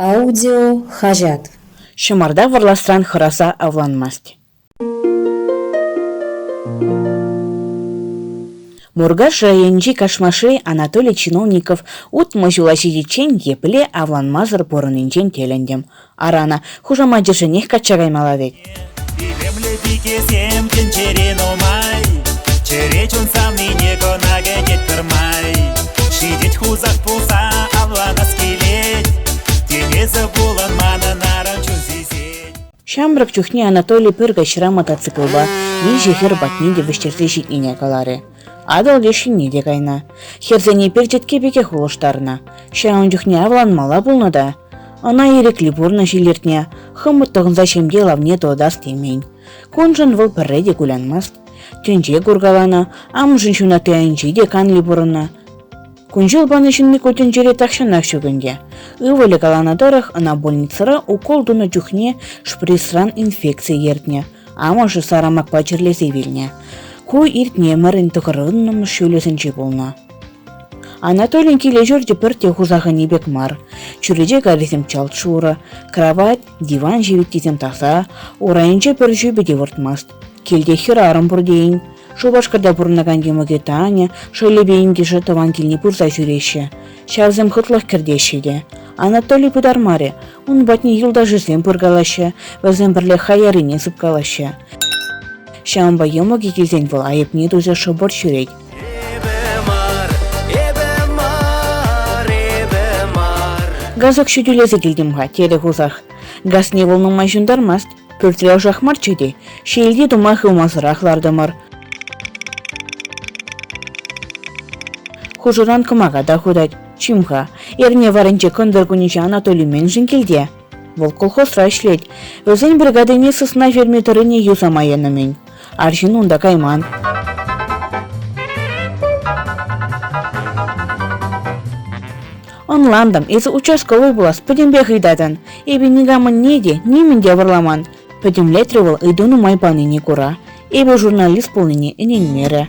Аудио хажат. Шымарда варластран хыраса авланмасть. Мургаш райончи кашмаши Анатолий Чиновников утмы жулашичен епле авланмазыр порынинчен телендем. Арана хужама жешенех качагаймала вет. Шамрак чухне Анатолий пырга шыра мотоциклба, вижи хер батниде выштерсе житнине калары. Адал лешинне де кайна. Херзене перчетке беке хулыштарына. Шаун чухне авланмала булны да. Она ерекли бурна жилертне, хымыт тоғынза шемде лавне тоодас темейн. Конжын выл пірреде кулянмаст. Тенже кургалана, амжын шуна тяйынчи де канли бурына. Кунжыл банышынны көтенжере такшанак шөгінге. Ывылы каланадырых ана больницыра укол дуны чухне шприсран инфекция ертне. Амашы сарамак пачырлесе вилне. Куй иртне мәрін тұғырынным шөлесінші болна. Анатолий келе жүрді пірте хузағы небек мар. Чүреде гаризем чалт шура, кровать, диван жеветтезем таса, орайынче пір жөбеде вұртмаст. Келде хер арым бұрдейін. Шубашкада бұрнаган демоге Таня, шөлебейінде жытыван келіне бұрза жүреші. Шавзем хытлық кірдешіде. Анатолий пыдармаре, он батне елда жүзем бұргалашы, вәзем бірле хайарыне зыпкалашы. Шамба емоге кезен бұл айып не дұза шыбыр жүрек. Газок шүділезі келдімға, тере хузақ. Газ не волнумай жүндармаст, пөртілеу жақмар чөде, шейлде думақ ұмазырақлардымыр. Хужуран кымаға да худать, чимха, ерне варынче көндіргінінші Анатолий мен жінкелде. Бұл колхозра ішлет, өзен бригадыне сысна ферметеріне юзамайыны мен. Аршын онда кайман. Онландым, езі участковый булас, пөдембе ғидадын. Эбі негамын неде, неменде варламан. Пөдемлетревыл ыйдыну майпаныне кура. Эбі журналист полныне инен мере.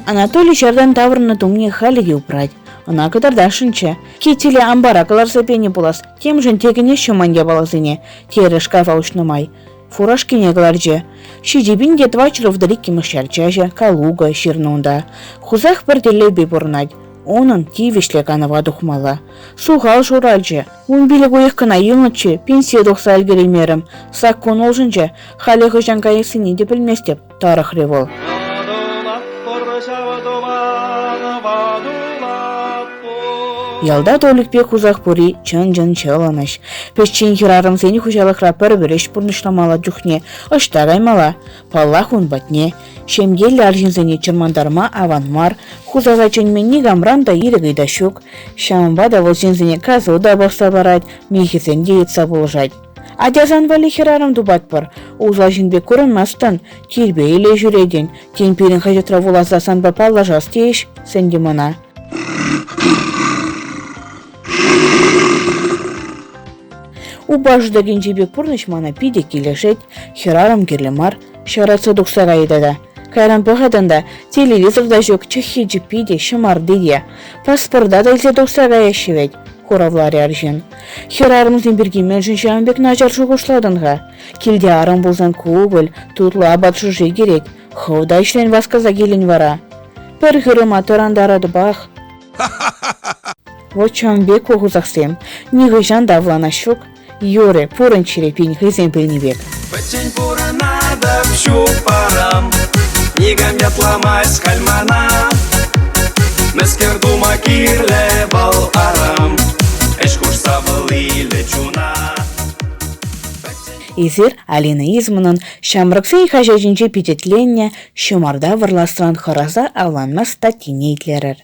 Анатолий чардан таврына тумне халиге упрать. Она кадардашынча. Кетеле амбара каларсапене булас, тем жын тегіне шыманге балазыне, тере шкаф аушнымай. Фуражкине каларже. Шидебинде твачыров дарикки мышчарчажа, калуга, ширнунда. Хузах бірделе бебурнать. Онын тивешле канава духмала. Суғал журальже. Он биле гоехкана йылнычы, пенсия дұқса әлгеремерім. Сак кон олжынча, халеғы жанкайысыне де білместеп, тарых револ. Ялда толикпек хузах пури чын-жын чылыныш. Пешчен хирарым сені хужалықра пір-біріш бұрнышламала жүхне, ұштағаймала. Паллах он батне. Шемгелі аржинзіне чырмандарма аванмар, хузаға чынменні гамранда ерігейда шук. Шамбада волжинзіне казу да бақса барад, мехезен дейетса болжад. Адязан вали хирарым дубат бар. Узла жинбек көрінмастан, тербе еле жүреден. Тенперін хажетра волазасан бапалла жас тейш, сенде мына. Убажда генжебек пұрныш мана пиде келешет, хирарым керлемар, шаратсы дұқсаға едада. Кайрам пығадында телевизорда жөк чехи жіппиде шымар деде. Паспорда да илсе дұқсаға ешевет, хоравлары аржын. Хирарымыздың бергемен жын жамбек начар жұғышладынға. Келде арым болзан көбіл, тұтлы абат жужы керек. Ховда ішлен васказа келін вара. Пір хырыма тұрандарады бақ. Вот чамбек оғызақсем, неғы жанда влана шук. Юре, пурын черепень хызен пыльнебек. Пөтен пурына дап шупарам, нигам ятламайс кальмана. Мескер дума кирле бал арам, эшкурса вылиле чуна. Изир Алина Изманын шамрыксен хажажинче питетленне шымарда варластран хараза авланма статине итлерер.